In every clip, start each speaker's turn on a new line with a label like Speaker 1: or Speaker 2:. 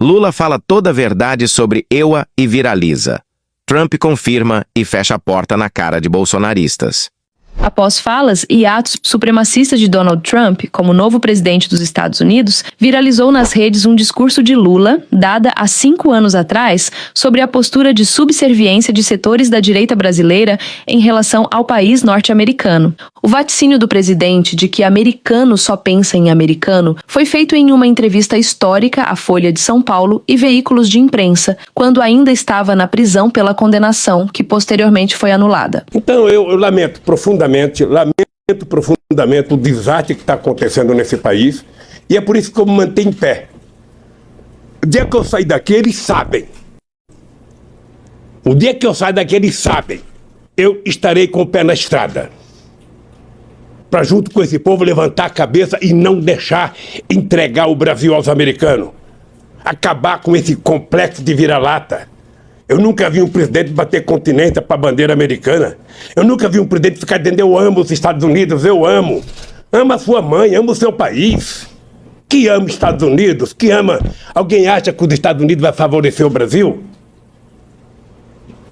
Speaker 1: Lula fala toda a verdade sobre EUA e viraliza. Trump confirma e fecha a porta na cara de bolsonaristas.
Speaker 2: Após falas e atos supremacistas de Donald Trump como novo presidente dos Estados Unidos, viralizou nas redes um discurso de Lula, dada há 5 anos atrás, sobre a postura de subserviência de setores da direita brasileira em relação ao país norte-americano. O vaticínio do presidente de que americano só pensa em americano foi feito em uma entrevista histórica à Folha de São Paulo e veículos de imprensa, quando ainda estava na prisão pela condenação, que posteriormente foi anulada.
Speaker 3: Então eu lamento profundamente o desastre que está acontecendo nesse país, e é por isso que eu me mantenho em pé. O dia que eu sair daqui, eles sabem. O dia que eu sair daqui, eles sabem. Eu estarei com o pé na estrada, para junto com esse povo levantar a cabeça e não deixar entregar o Brasil aos americanos. Acabar com esse complexo de vira-lata. Eu nunca vi um presidente bater continência para a bandeira americana. Eu nunca vi um presidente ficar dizendo: eu amo os Estados Unidos, eu amo. Ama a sua mãe, ama o seu país. Que ama os Estados Unidos, que ama. Alguém acha que os Estados Unidos vai favorecer o Brasil?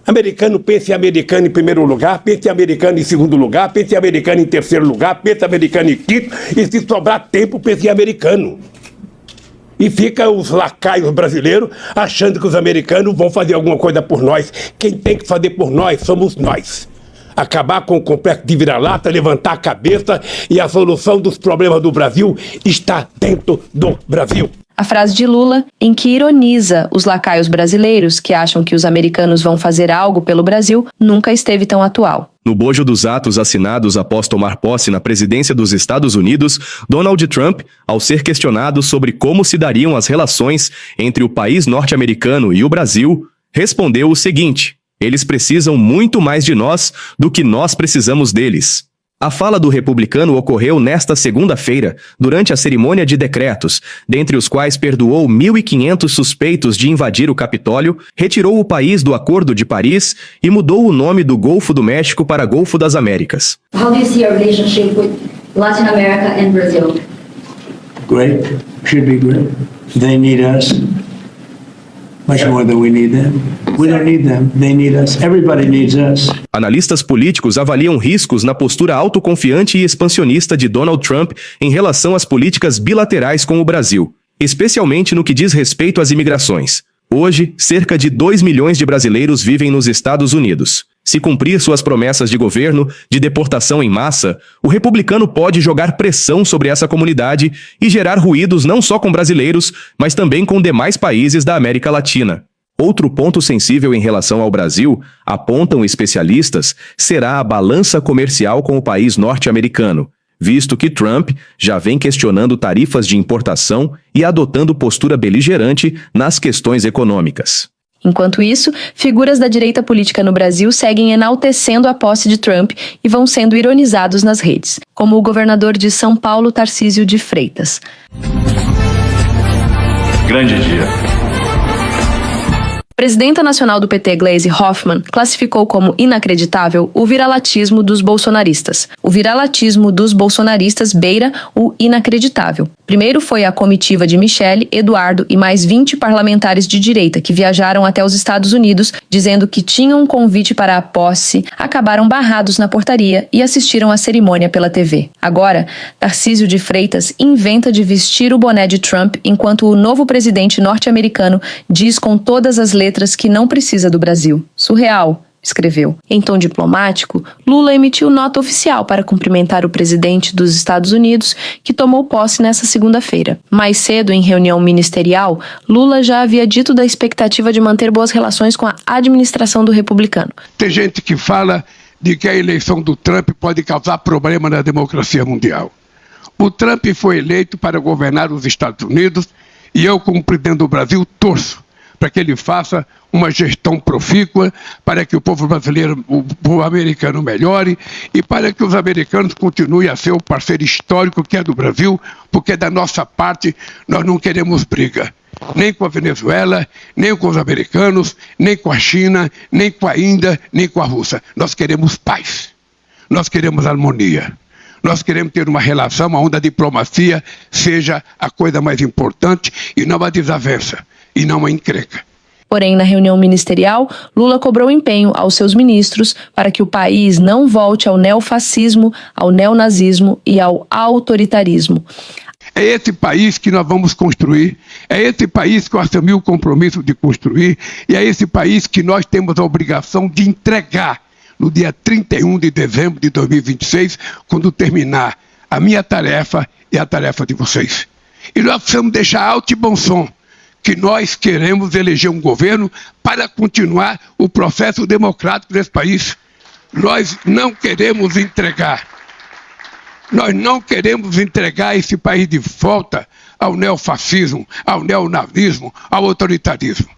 Speaker 3: Americano pensa em americano em primeiro lugar, pensa em americano em segundo lugar, pensa em americano em terceiro lugar, pensa em americano em quinto, e se sobrar tempo, pensa em americano. E fica os lacaios brasileiros achando que os americanos vão fazer alguma coisa por nós. Quem tem que fazer por nós somos nós. Acabar com o complexo de vira-lata, levantar a cabeça, e a solução dos problemas do Brasil está dentro do Brasil.
Speaker 2: A frase de Lula, em que ironiza os lacaios brasileiros que acham que os americanos vão fazer algo pelo Brasil, nunca esteve tão atual.
Speaker 4: No bojo dos atos assinados após tomar posse na presidência dos Estados Unidos, Donald Trump, ao ser questionado sobre como se dariam as relações entre o país norte-americano e o Brasil, respondeu o seguinte: eles precisam muito mais de nós do que nós precisamos deles. A fala do republicano ocorreu nesta segunda-feira, durante a cerimônia de decretos, dentre os quais perdoou 1.500 suspeitos de invadir o Capitólio, retirou o país do Acordo de Paris e mudou o nome do Golfo do México para Golfo das Américas.
Speaker 5: How do you see our relationship with Latin America and Brazil?
Speaker 6: Great. Should be great. They need us. Much more than we need them. We don't need them. They need us. Everybody needs us.
Speaker 4: Analistas políticos avaliam riscos na postura autoconfiante e expansionista de Donald Trump em relação às políticas bilaterais com o Brasil, especialmente no que diz respeito às imigrações. Hoje, cerca de 2 milhões de brasileiros vivem nos Estados Unidos. Se cumprir suas promessas de governo de deportação em massa, o republicano pode jogar pressão sobre essa comunidade e gerar ruídos não só com brasileiros, mas também com demais países da América Latina. Outro ponto sensível em relação ao Brasil, apontam especialistas, será a balança comercial com o país norte-americano, visto que Trump já vem questionando tarifas de importação e adotando postura beligerante nas questões econômicas.
Speaker 2: Enquanto isso, figuras da direita política no Brasil seguem enaltecendo a posse de Trump e vão sendo ironizados nas redes, como o governador de São Paulo, Tarcísio de Freitas.
Speaker 7: Grande dia.
Speaker 2: A presidenta nacional do PT, Gleisi Hoffmann, classificou como inacreditável o viralatismo dos bolsonaristas. O viralatismo dos bolsonaristas beira o inacreditável. Primeiro foi a comitiva de Michele, Eduardo e mais 20 parlamentares de direita que viajaram até os Estados Unidos dizendo que tinham um convite para a posse, acabaram barrados na portaria e assistiram à cerimônia pela TV. Agora, Tarcísio de Freitas inventa de vestir o boné de Trump enquanto o novo presidente norte-americano diz com todas as letras que não precisa do Brasil. Surreal, escreveu. Em tom diplomático, Lula emitiu nota oficial para cumprimentar o presidente dos Estados Unidos, que tomou posse nesta segunda-feira. Mais cedo, em reunião ministerial, Lula já havia dito da expectativa de manter boas relações com a administração do republicano.
Speaker 3: Tem gente que fala de que a eleição do Trump pode causar problema na democracia mundial. O Trump foi eleito para governar os Estados Unidos e eu, como presidente do Brasil, torço para que ele faça uma gestão profícua, para que o povo brasileiro, o povo americano melhore e para que os americanos continuem a ser o parceiro histórico que é do Brasil, porque da nossa parte nós não queremos briga, nem com a Venezuela, nem com os americanos, nem com a China, nem com a Índia, nem com a Rússia. Nós queremos paz, nós queremos harmonia. Nós queremos ter uma relação onde a diplomacia seja a coisa mais importante e não a desavença. e não a encrenca.
Speaker 2: Porém, na reunião ministerial, Lula cobrou empenho aos seus ministros para que o país não volte ao neofascismo, ao neonazismo e ao autoritarismo.
Speaker 3: É esse país que nós vamos construir, é esse país que eu assumi o compromisso de construir, e é esse país que nós temos a obrigação de entregar no dia 31 de dezembro de 2026, quando terminar a minha tarefa e a tarefa de vocês. E nós precisamos deixar alto e bom som que nós queremos eleger um governo para continuar o processo democrático desse país. Nós não queremos entregar esse país de volta ao neofascismo, ao neonazismo, ao autoritarismo.